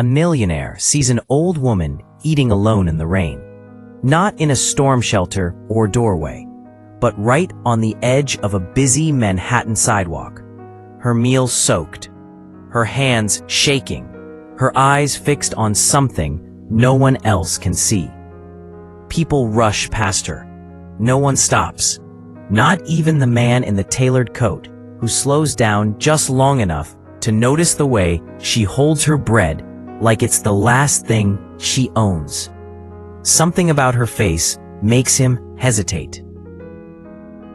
a millionaire sees an old woman eating alone in the rain. Not in a storm shelter or doorway, but right on the edge of a busy Manhattan sidewalk. Her meal soaked, her hands shaking, her eyes fixed on something no one else can see. People rush past her. No one stops. Not even the man in the tailored coat, who slows down just long enough to notice the way she holds her bread like it's the last thing she owns. Something about her face makes him hesitate.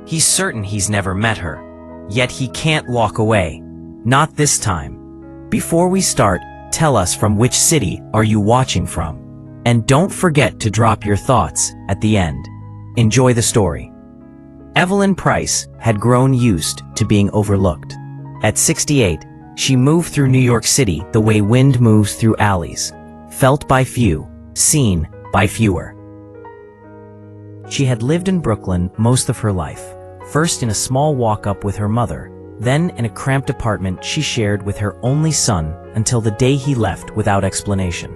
He's certain he's never met her, yet he can't walk away. Not this time. Before we start, tell us from which city are you watching from? And don't forget to drop your thoughts at the end. Enjoy the story. Evelyn Price had grown used to being overlooked. At 68, she moved through New York City the way wind moves through alleys, felt by few, seen by fewer. She had lived in Brooklyn most of her life, first in a small walk-up with her mother, then in a cramped apartment she shared with her only son until the day he left without explanation.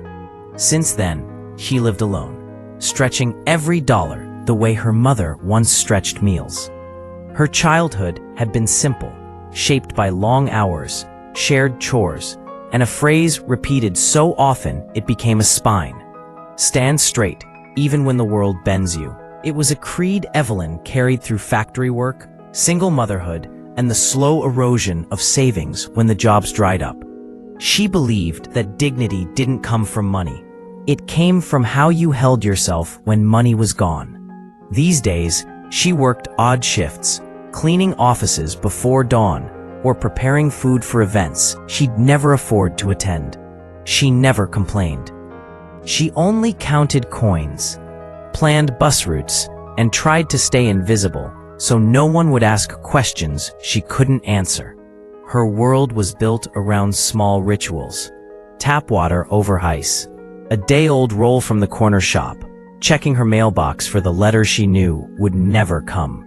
Since then, she lived alone, stretching every dollar the way her mother once stretched meals. Her childhood had been simple, shaped by long hours, shared chores, and a phrase repeated so often it became a spine. Stand straight, even when the world bends you. It was a creed Evelyn carried through factory work, single motherhood, and the slow erosion of savings when the jobs dried up. She believed that dignity didn't come from money. It came from how you held yourself when money was gone. These days, she worked odd shifts, cleaning offices before dawn, or preparing food for events she'd never afford to attend. She never complained. She only counted coins, planned bus routes, and tried to stay invisible so no one would ask questions she couldn't answer. Her world was built around small rituals. Tap water over ice, a day-old roll from the corner shop, checking her mailbox for the letter she knew would never come.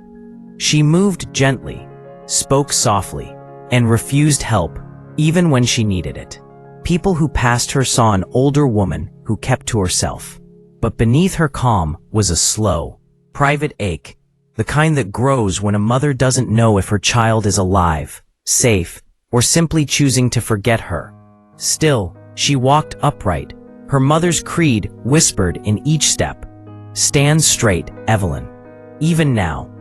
She moved gently, spoke softly, and refused help even when she needed it. People who passed her saw an older woman who kept to herself. But beneath her calm was a slow, private ache, the kind that grows when a mother doesn't know if her child is alive, safe, or simply choosing to forget her. Still, she walked upright, her mother's creed whispered in each step. Stand straight, Evelyn. Even now,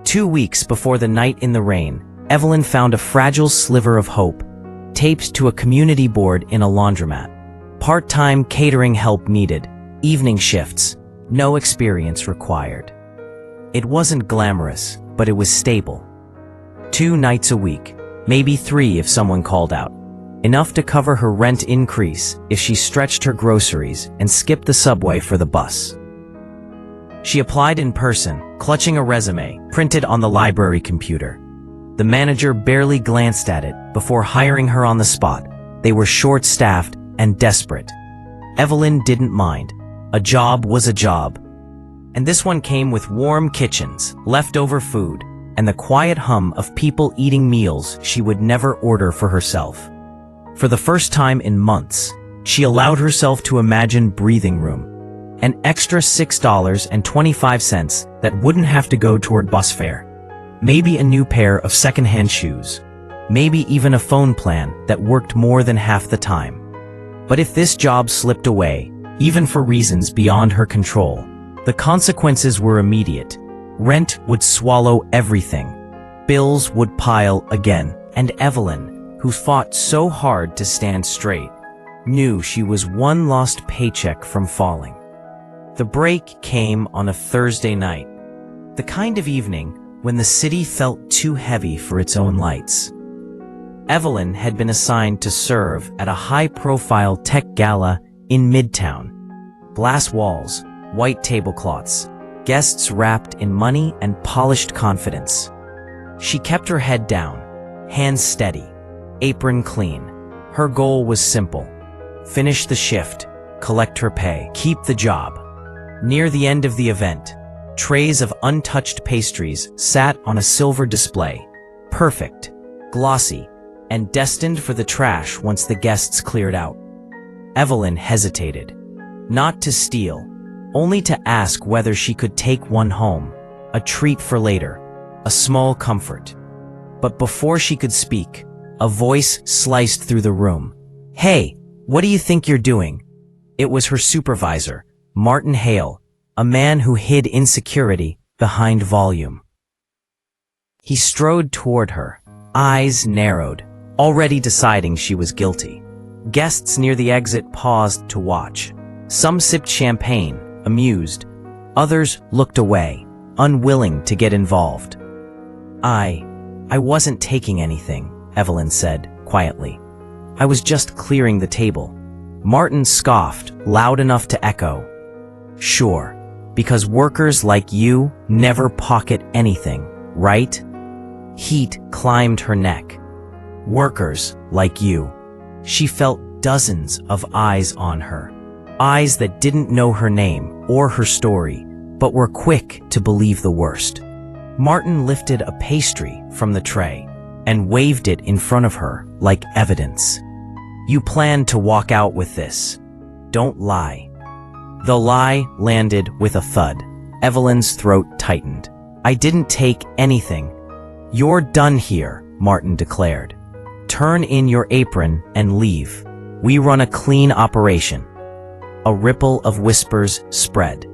2 weeks before the night in the rain, Evelyn found a fragile sliver of hope, taped to a community board in a laundromat. Part-time catering help needed, evening shifts, no experience required. It wasn't glamorous, but it was stable. 2 nights a week, maybe 3 if someone called out. Enough to cover her rent increase if she stretched her groceries and skipped the subway for the bus. She applied in person, clutching a resume printed on the library computer. The manager barely glanced at it before hiring her on the spot. They were short-staffed and desperate. Evelyn didn't mind. A job was a job. And this one came with warm kitchens, leftover food, and the quiet hum of people eating meals she would never order for herself. For the first time in months, she allowed herself to imagine breathing room. An extra $6.25 that wouldn't have to go toward bus fare. Maybe a new pair of secondhand shoes. Maybe even a phone plan that worked more than half the time. But if this job slipped away, even for reasons beyond her control, the consequences were immediate. Rent would swallow everything. Bills would pile again. And Evelyn, who fought so hard to stand straight, knew she was one lost paycheck from falling. The break came on a Thursday night, the kind of evening when the city felt too heavy for its own lights. Evelyn had been assigned to serve at a high-profile tech gala in Midtown. Glass walls, white tablecloths, guests wrapped in money and polished confidence. She kept her head down, hands steady, apron clean. Her goal was simple: finish the shift, collect her pay, keep the job. Near the end of the event, trays of untouched pastries sat on a silver display, perfect, glossy, and destined for the trash once the guests cleared out. Evelyn hesitated. Not to steal, only to ask whether she could take one home, a treat for later, a small comfort. But before she could speak, a voice sliced through the room. "Hey, what do you think you're doing?" It was her supervisor, Martin Hale, a man who hid insecurity behind volume. He strode toward her, eyes narrowed, already deciding she was guilty. Guests near the exit paused to watch. Some sipped champagne, amused. Others looked away, unwilling to get involved. I wasn't taking anything," Evelyn said, quietly. "I was just clearing the table." Martin scoffed, loud enough to echo. "Sure, because workers like you never pocket anything, right?" Heat climbed her neck. Workers like you. She felt dozens of eyes on her. Eyes that didn't know her name or her story, but were quick to believe the worst. Martin lifted a pastry from the tray and waved it in front of her like evidence. "You plan to walk out with this. Don't lie." The lie landed with a thud. Evelyn's throat tightened. "I didn't take anything." "You're done here," Martin declared. "Turn in your apron and leave. We run a clean operation." A ripple of whispers spread.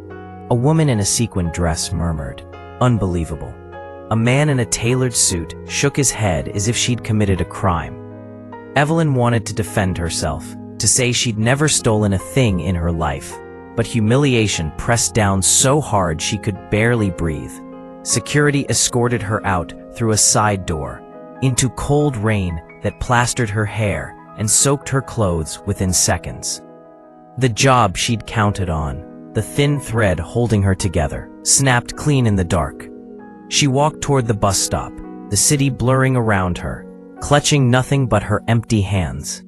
A woman in a sequin dress murmured, "Unbelievable." A man in a tailored suit shook his head as if she'd committed a crime. Evelyn wanted to defend herself, to say she'd never stolen a thing in her life, but humiliation pressed down so hard she could barely breathe. Security escorted her out through a side door, into cold rain that plastered her hair and soaked her clothes within seconds. The job she'd counted on, the thin thread holding her together, snapped clean in the dark. She walked toward the bus stop, the city blurring around her, clutching nothing but her empty hands.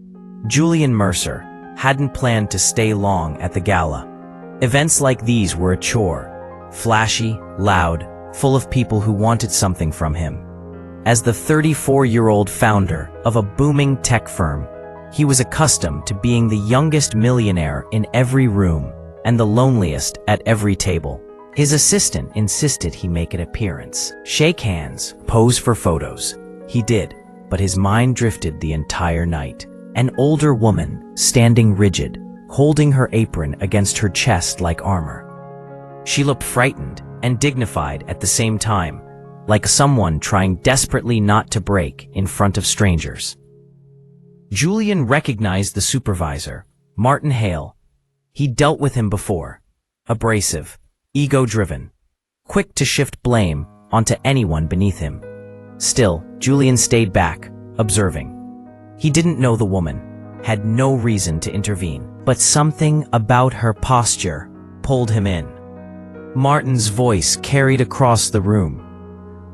Julian Mercer hadn't planned to stay long at the gala. Events like these were a chore, flashy, loud, full of people who wanted something from him. As the 34-year-old founder of a booming tech firm, he was accustomed to being the youngest millionaire in every room and the loneliest at every table. His assistant insisted he make an appearance, shake hands, pose for photos. He did, but his mind drifted the entire night. An older woman, standing rigid, holding her apron against her chest like armor. She looked frightened and dignified at the same time, like someone trying desperately not to break in front of strangers. Julian recognized the supervisor, Martin Hale. He'd dealt with him before. Abrasive, ego-driven, quick to shift blame onto anyone beneath him. Still, Julian stayed back, observing. He didn't know the woman, had no reason to intervene, but something about her posture pulled him in. Martin's voice carried across the room.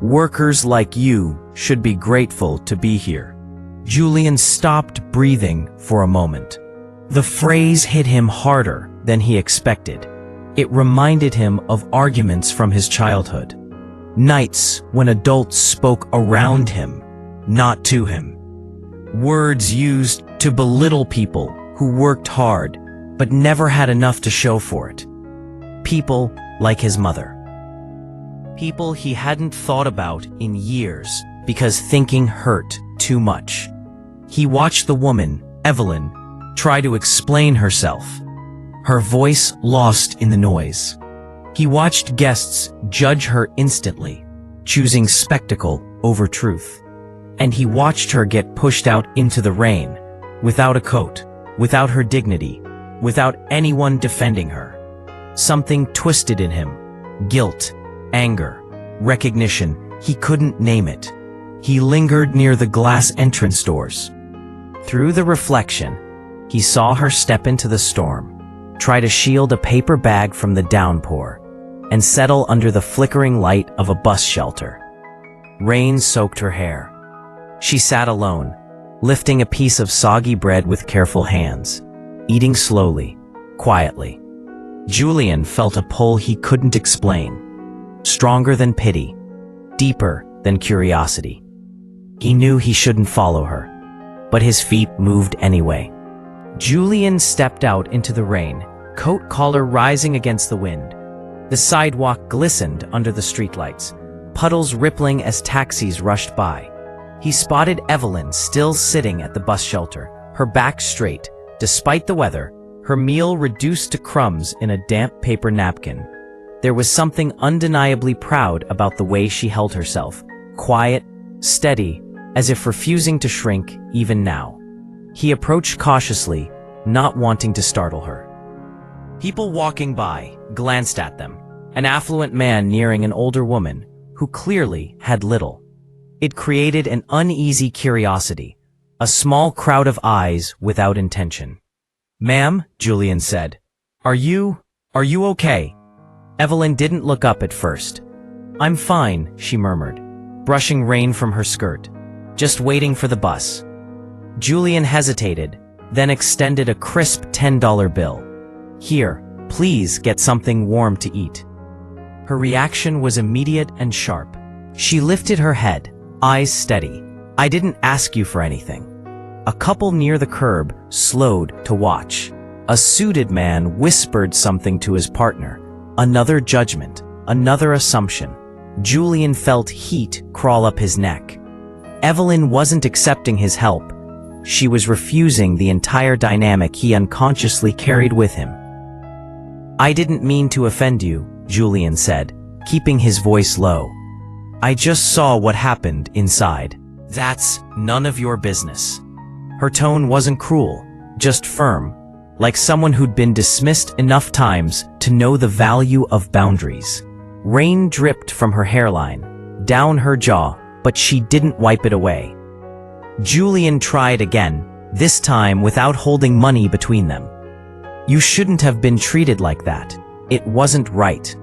"Workers like you should be grateful to be here." Julian stopped breathing for a moment. The phrase hit him harder than he expected. It reminded him of arguments from his childhood. Nights when adults spoke around him, not to him. Words used to belittle people who worked hard but never had enough to show for it. People like his mother. People he hadn't thought about in years because thinking hurt too much. He watched the woman, Evelyn, try to explain herself, her voice lost in the noise. He watched guests judge her instantly, choosing spectacle over truth. And he watched her get pushed out into the rain, without a coat, without her dignity, without anyone defending her. Something twisted in him. Guilt, anger, recognition, he couldn't name it. He lingered near the glass entrance doors. Through the reflection, he saw her step into the storm, try to shield a paper bag from the downpour, and settle under the flickering light of a bus shelter. Rain soaked her hair. She sat alone, lifting a piece of soggy bread with careful hands, eating slowly, quietly. Julian felt a pull he couldn't explain, stronger than pity, deeper than curiosity. He knew he shouldn't follow her, but his feet moved anyway. Julian stepped out into the rain, coat collar rising against the wind. The sidewalk glistened under the streetlights, puddles rippling as taxis rushed by. He spotted Evelyn still sitting at the bus shelter, her back straight, despite the weather, her meal reduced to crumbs in a damp paper napkin. There was something undeniably proud about the way she held herself, quiet, steady, as if refusing to shrink even now. He approached cautiously, not wanting to startle her. People walking by glanced at them, an affluent man nearing an older woman who clearly had little. It created an uneasy curiosity, a small crowd of eyes without intention. "Ma'am," Julian said, Are you okay?" Evelyn didn't look up at first. "I'm fine," she murmured, brushing rain from her skirt. "Just waiting for the bus." Julian hesitated, then extended a crisp $10 bill. "Here, please get something warm to eat." Her reaction was immediate and sharp. She lifted her head, eyes steady. "I didn't ask you for anything." A couple near the curb slowed to watch. A suited man whispered something to his partner. Another judgment, another assumption. Julian felt heat crawl up his neck. Evelyn wasn't accepting his help. She was refusing the entire dynamic he unconsciously carried with him. "I didn't mean to offend you," Julian said, keeping his voice low. "I just saw what happened inside. That's none of your business." Her tone wasn't cruel, just firm, like someone who'd been dismissed enough times to know the value of boundaries. Rain dripped from her hairline, down her jaw, but she didn't wipe it away. Julian tried again, this time without holding money between them. "You shouldn't have been treated like that. It wasn't right."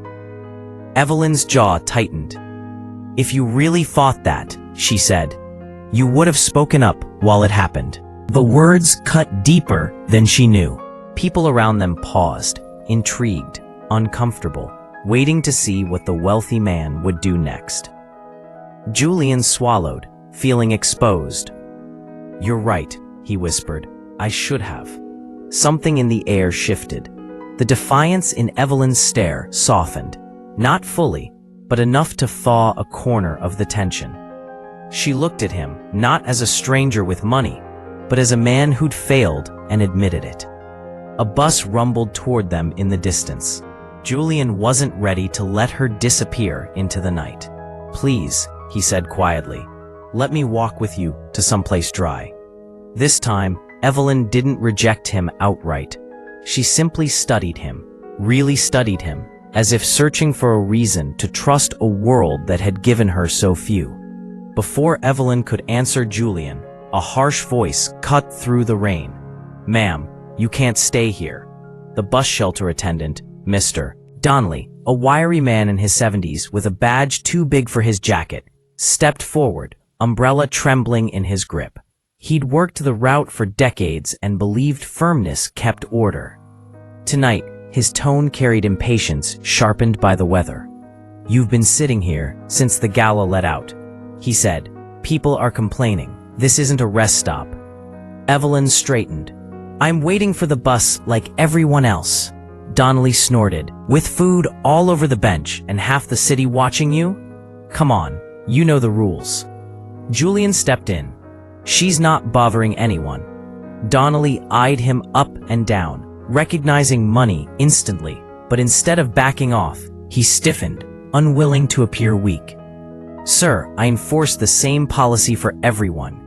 Evelyn's jaw tightened. "If you really thought that," she said, "you would have spoken up while it happened." The words cut deeper than she knew. People around them paused, intrigued, uncomfortable, waiting to see what the wealthy man would do next. Julian swallowed, feeling exposed. "You're right," he whispered. "I should have." Something in the air shifted. The defiance in Evelyn's stare softened, not fully, but enough to thaw a corner of the tension. She looked at him, not as a stranger with money, but as a man who'd failed and admitted it. A bus rumbled toward them in the distance. Julian wasn't ready to let her disappear into the night. "Please," he said quietly, "let me walk with you to someplace dry." This time, Evelyn didn't reject him outright. She simply studied him, really studied him, as if searching for a reason to trust a world that had given her so few. Before Evelyn could answer Julian, a harsh voice cut through the rain. "Ma'am, you can't stay here." The bus shelter attendant, Mr. Donnelly, a wiry man in his 70s with a badge too big for his jacket, stepped forward, umbrella trembling in his grip. He'd worked the route for decades and believed firmness kept order. Tonight, his tone carried impatience sharpened by the weather. "You've been sitting here since the gala let out," he said. "People are complaining. This isn't a rest stop." Evelyn straightened. "I'm waiting for the bus like everyone else." Donnelly snorted. "With food all over the bench and half the city watching you? Come on, you know the rules." Julian stepped in. "She's not bothering anyone." Donnelly eyed him up and down, recognizing money instantly, but instead of backing off, he stiffened, unwilling to appear weak. "Sir, I enforce the same policy for everyone."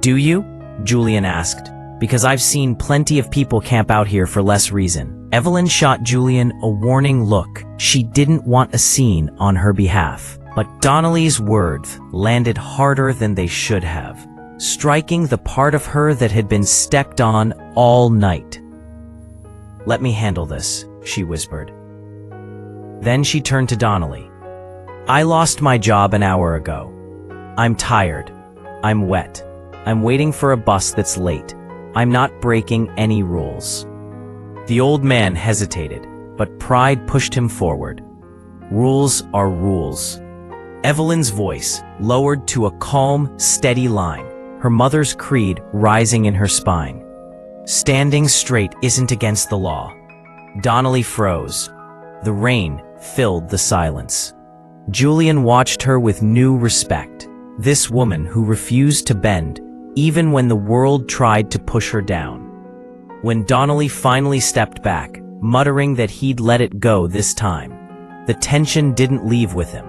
"Do you?" Julian asked. "Because I've seen plenty of people camp out here for less reason." Evelyn shot Julian a warning look. She didn't want a scene on her behalf. But Donnelly's words landed harder than they should have, striking the part of her that had been stepped on all night. "Let me handle this," she whispered. Then she turned to Donnelly. "I lost my job an hour ago. I'm tired. I'm wet. I'm waiting for a bus that's late. I'm not breaking any rules." The old man hesitated, but pride pushed him forward. "Rules are rules." Evelyn's voice lowered to a calm, steady line, her mother's creed rising in her spine. Standing straight isn't against the law. Donnelly froze. The rain filled the silence. Julian watched her with new respect. This woman who refused to bend, even when the world tried to push her down. When Donnelly finally stepped back, muttering that he'd let it go this time, the tension didn't leave with him.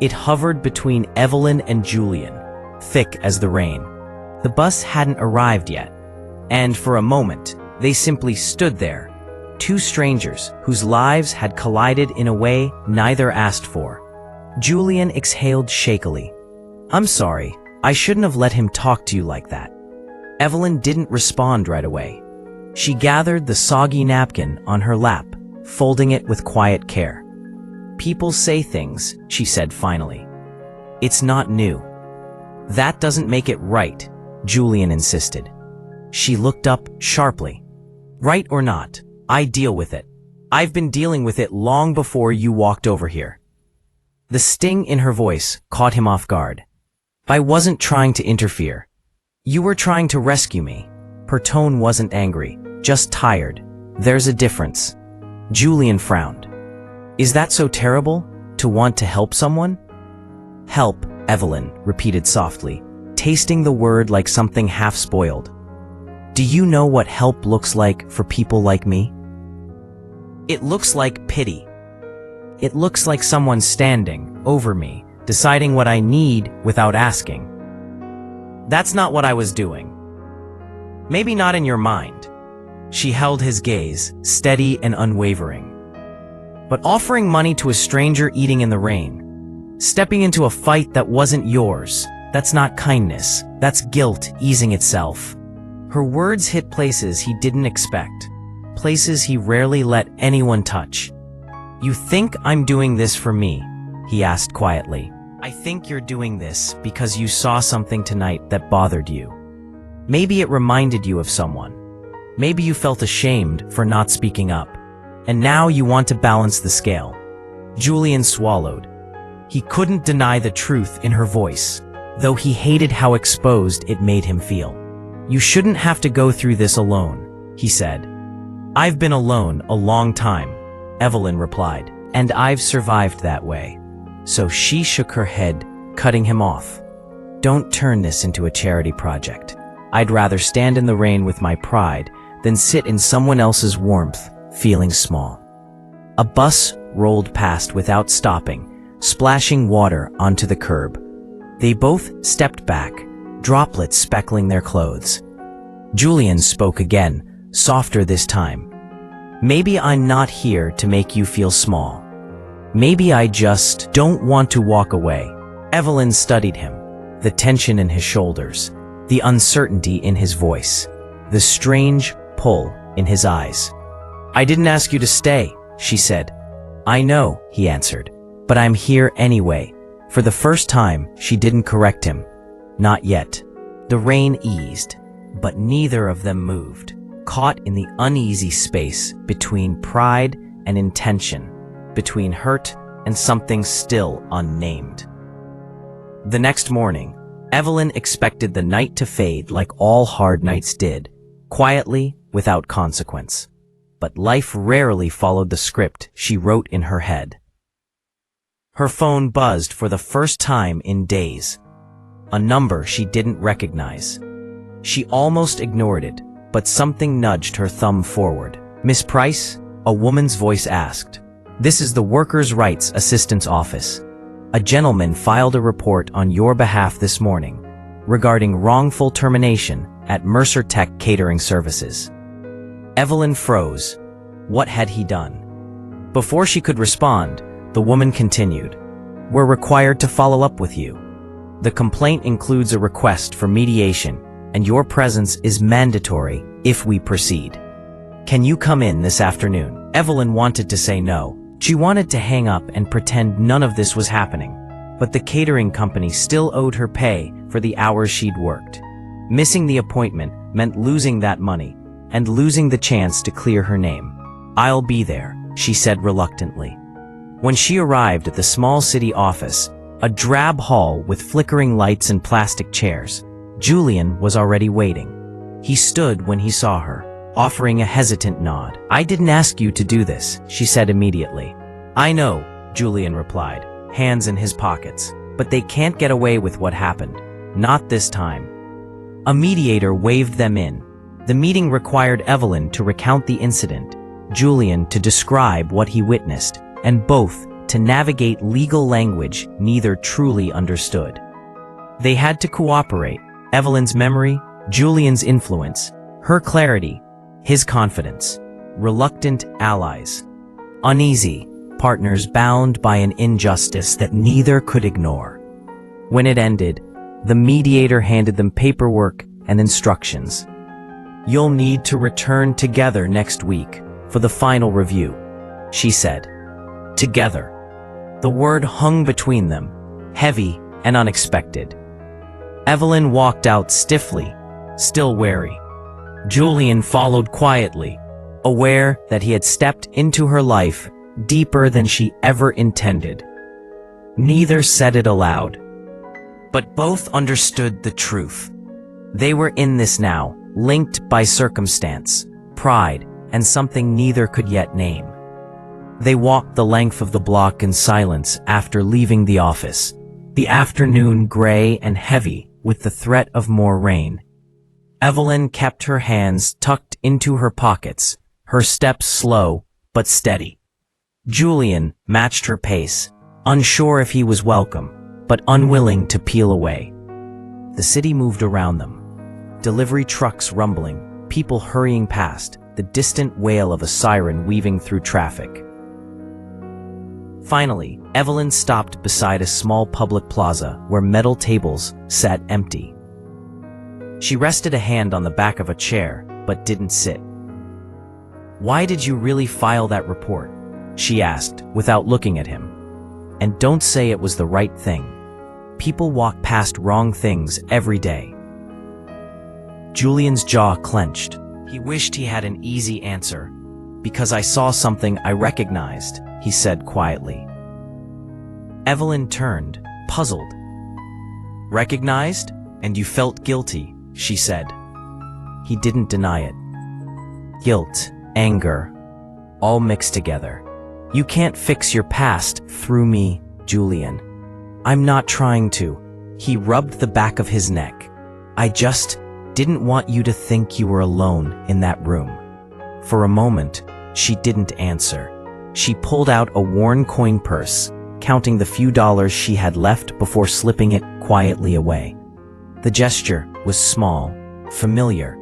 It hovered between Evelyn and Julian, thick as the rain. The bus hadn't arrived yet, and for a moment, they simply stood there, two strangers whose lives had collided in a way neither asked for. Julian exhaled shakily. "I'm sorry, I shouldn't have let him talk to you like that." Evelyn didn't respond right away. She gathered the soggy napkin on her lap, folding it with quiet care. "People say things," she said finally. "It's not new." "That doesn't make it right," Julian insisted. She looked up sharply. "Right or not, I deal with it. I've been dealing with it long before you walked over here." The sting in her voice caught him off guard. "I wasn't trying to interfere. You were trying to rescue me." Her tone wasn't angry, just tired. "There's a difference." Julian frowned. "Is that so terrible, to want to help someone?" "Help," Evelyn repeated softly, tasting the word like something half-spoiled. "Do you know what help looks like for people like me?" "It looks like pity. It looks like someone standing over me, deciding what I need without asking. That's not what I was doing. Maybe not in your mind." She held his gaze, steady and unwavering. "But offering money to a stranger eating in the rain, stepping into a fight that wasn't yours, that's not kindness, that's guilt easing itself." Her words hit places he didn't expect, places he rarely let anyone touch. "You think I'm doing this for me?" he asked quietly. "I think you're doing this because you saw something tonight that bothered you. Maybe it reminded you of someone. Maybe you felt ashamed for not speaking up. And now you want to balance the scale." Julian swallowed. He couldn't deny the truth in her voice, though he hated how exposed it made him feel. "You shouldn't have to go through this alone," he said. "I've been alone a long time," Evelyn replied, "and I've survived that way." So she shook her head, cutting him off. "Don't turn this into a charity project. I'd rather stand in the rain with my pride than sit in someone else's warmth, feeling small." A bus rolled past without stopping, splashing water onto the curb. They both stepped back, droplets speckling their clothes. Julian spoke again, softer this time. "Maybe I'm not here to make you feel small. Maybe I just don't want to walk away." Evelyn studied him, the tension in his shoulders, the uncertainty in his voice, the strange pull in his eyes. "I didn't ask you to stay," she said. "I know," he answered, "but I'm here anyway." For the first time, she didn't correct him. Not yet. The rain eased, but neither of them moved, caught in the uneasy space between pride and intention, between hurt and something still unnamed. The next morning, Evelyn expected the night to fade like all hard nights did, quietly, without consequence. But life rarely followed the script she wrote in her head. Her phone buzzed for the first time in days. A number she didn't recognize. She almost ignored it, but something nudged her thumb forward. "Miss Price?" a woman's voice asked. "This is the Workers' Rights Assistance Office. A gentleman filed a report on your behalf this morning regarding wrongful termination at Mercer Tech Catering Services." Evelyn froze. What had he done? Before she could respond, the woman continued. "We're required to follow up with you. The complaint includes a request for mediation, and your presence is mandatory if we proceed. Can you come in this afternoon?" Evelyn wanted to say no. She wanted to hang up and pretend none of this was happening. But the catering company still owed her pay for the hours she'd worked. Missing the appointment meant losing that money, and losing the chance to clear her name. "I'll be there," she said reluctantly. When she arrived at the small city office, a drab hall with flickering lights and plastic chairs, Julian was already waiting. He stood when he saw her, offering a hesitant nod. "I didn't ask you to do this," she said immediately. "I know," Julian replied, hands in his pockets, "but they can't get away with what happened. Not this time." A mediator waved them in. The meeting required Evelyn to recount the incident, Julian to describe what he witnessed, and both to navigate legal language neither truly understood. They had to cooperate, Evelyn's memory, Julian's influence, her clarity, his confidence. Reluctant allies. Uneasy partners bound by an injustice that neither could ignore. When it ended, the mediator handed them paperwork and instructions. "You'll need to return together next week for the final review," she said. Together. The word hung between them, heavy and unexpected. Evelyn walked out stiffly, still wary. Julian followed quietly, aware that he had stepped into her life deeper than she ever intended. Neither said it aloud, but both understood the truth. They were in this now, linked by circumstance, pride, and something neither could yet name. They walked the length of the block in silence after leaving the office, the afternoon gray and heavy with the threat of more rain. Evelyn kept her hands tucked into her pockets, her steps slow but steady. Julian matched her pace, unsure if he was welcome, but unwilling to peel away. The city moved around them. Delivery trucks rumbling, people hurrying past, the distant wail of a siren weaving through traffic. Finally, Evelyn stopped beside a small public plaza where metal tables sat empty. She rested a hand on the back of a chair, but didn't sit. "Why did you really file that report?" she asked, without looking at him. "And don't say it was the right thing. People walk past wrong things every day." Julian's jaw clenched. He wished he had an easy answer. "Because I saw something I recognized," he said quietly. Evelyn turned, puzzled. "Recognized? And you felt guilty," she said. He didn't deny it. Guilt, anger, all mixed together. "You can't fix your past through me, Julian. I'm not trying to." He rubbed the back of his neck. "I just didn't want you to think you were alone in that room." For a moment, she didn't answer. She pulled out a worn coin purse, counting the few dollars she had left before slipping it quietly away. The gesture was small, familiar,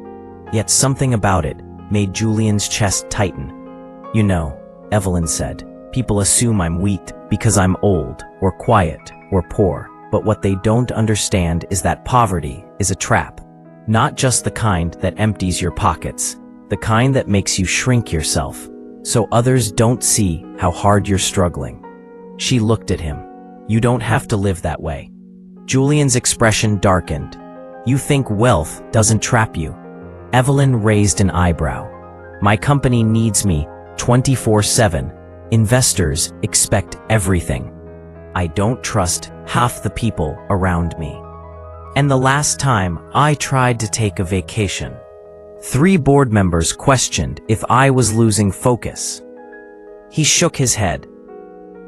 yet something about it made Julian's chest tighten. "You know," Evelyn said, "people assume I'm weak because I'm old, or quiet, or poor, but what they don't understand is that poverty is a trap. Not just the kind that empties your pockets, the kind that makes you shrink yourself, so others don't see how hard you're struggling." She looked at him. "You don't have to live that way." Julian's expression darkened. "You think wealth doesn't trap you?" Evelyn raised an eyebrow. "My company needs me 24/7. Investors expect everything. I don't trust half the people around me. And the last time I tried to take a vacation, 3 board members questioned if I was losing focus." He shook his head.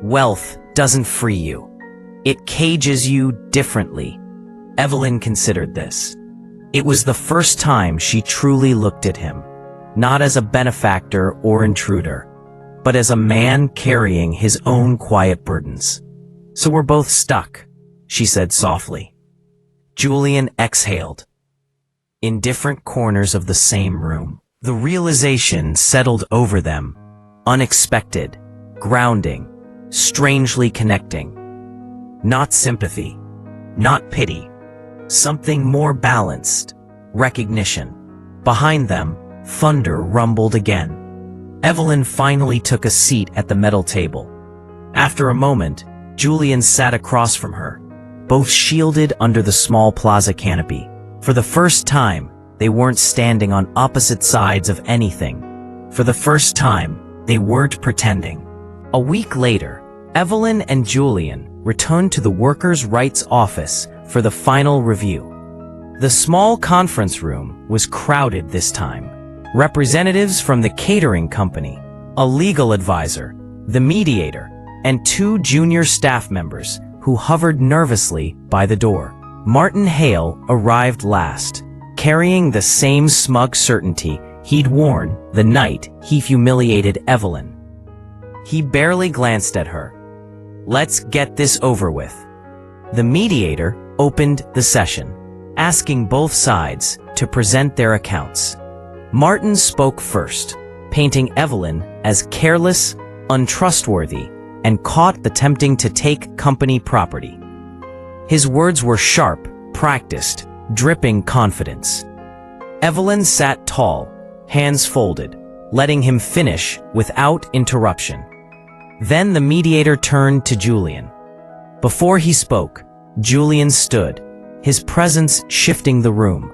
"Wealth doesn't free you. It cages you differently." Evelyn considered this. It was the first time she truly looked at him, not as a benefactor or intruder, but as a man carrying his own quiet burdens. "So we're both stuck," she said softly. Julian exhaled. In different corners of the same room, the realization settled over them, unexpected, grounding, strangely connecting. Not sympathy, not pity, something more balanced, recognition. Behind them, thunder rumbled again. Evelyn finally took a seat at the metal table. After a moment, Julian sat across from her, both shielded under the small plaza canopy. For the first time, they weren't standing on opposite sides of anything. For the first time, they weren't pretending. A week later, Evelyn and Julian returned to the Workers' Rights Office for the final review. The small conference room was crowded this time. Representatives from the catering company, a legal advisor, the mediator, and 2 junior staff members who hovered nervously by the door. Martin Hale arrived last, carrying the same smug certainty he'd worn the night he humiliated Evelyn. He barely glanced at her. "Let's get this over with." The mediator opened the session, asking both sides to present their accounts. Martin spoke first, painting Evelyn as careless, untrustworthy, and caught attempting to take company property. His words were sharp, practiced, dripping confidence. Evelyn sat tall, hands folded, letting him finish without interruption. Then the mediator turned to Julian. Before he spoke, Julian stood, his presence shifting the room.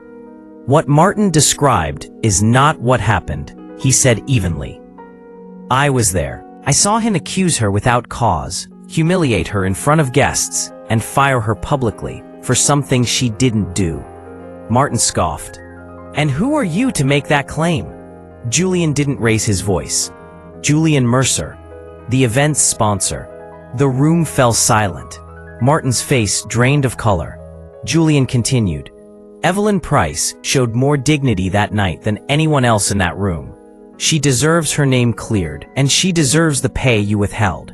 "What Martin described is not what happened," he said evenly. "I was there. I saw him accuse her without cause, humiliate her in front of guests, and fire her publicly for something she didn't do." Martin scoffed. "And who are you to make that claim?" Julian didn't raise his voice. Julian Mercer, the event's sponsor. The room fell silent. Martin's face drained of color. Julian continued. "Evelyn Price showed more dignity that night than anyone else in that room. She deserves her name cleared, and she deserves the pay you withheld."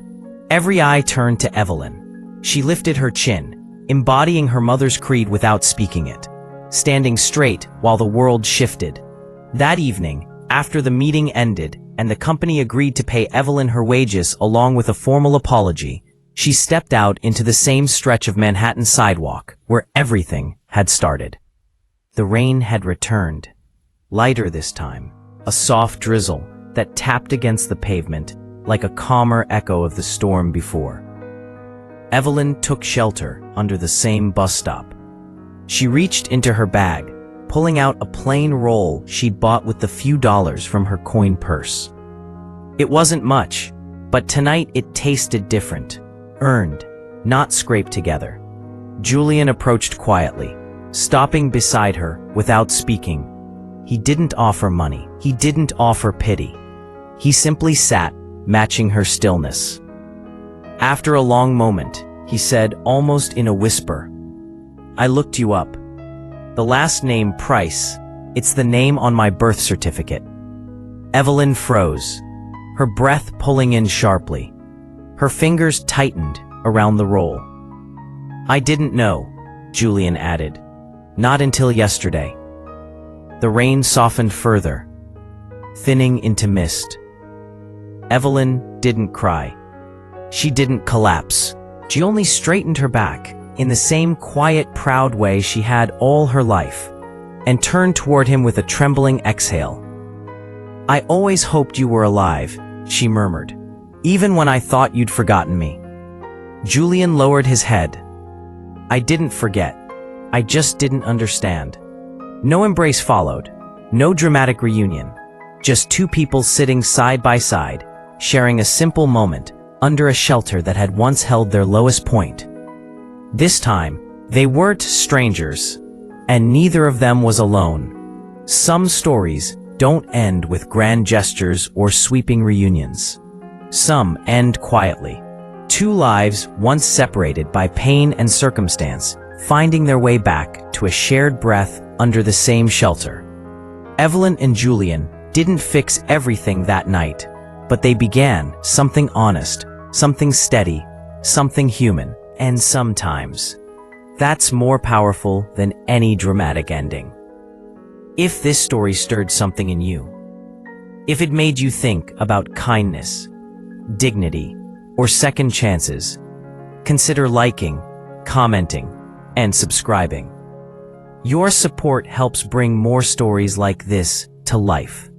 Every eye turned to Evelyn. She lifted her chin, embodying her mother's creed without speaking it, standing straight while the world shifted. That evening, after the meeting ended and the company agreed to pay Evelyn her wages along with a formal apology, she stepped out into the same stretch of Manhattan sidewalk where everything had started. The rain had returned, lighter this time, a soft drizzle that tapped against the pavement like a calmer echo of the storm before. Evelyn took shelter under the same bus stop. She reached into her bag, pulling out a plain roll she'd bought with the few dollars from her coin purse. It wasn't much, but tonight it tasted different, earned, not scraped together. Julian approached quietly, stopping beside her without speaking. He didn't offer money. He didn't offer pity. He simply sat, matching her stillness. After a long moment, he said almost in a whisper, "I looked you up. The last name Price, it's the name on my birth certificate." Evelyn froze, her breath pulling in sharply. Her fingers tightened around the roll. "I didn't know," Julian added. "Not until yesterday." The rain softened further, thinning into mist. Evelyn didn't cry. She didn't collapse. She only straightened her back, in the same quiet, proud way she had all her life, and turned toward him with a trembling exhale. "I always hoped you were alive," she murmured, "even when I thought you'd forgotten me." Julian lowered his head. "I didn't forget. I just didn't understand." No embrace followed, no dramatic reunion, just 2 people sitting side by side, sharing a simple moment under a shelter that had once held their lowest point. This time, they weren't strangers, and neither of them was alone. Some stories don't end with grand gestures or sweeping reunions. Some end quietly. 2 lives once separated by pain and circumstance, finding their way back to a shared breath under the same shelter. Evelyn and Julian didn't fix everything that night, but they began something honest, something steady, something human, and sometimes that's more powerful than any dramatic ending. If this story stirred something in you, if it made you think about kindness, dignity, or second chances, consider liking, commenting, and subscribing. Your support helps bring more stories like this to life.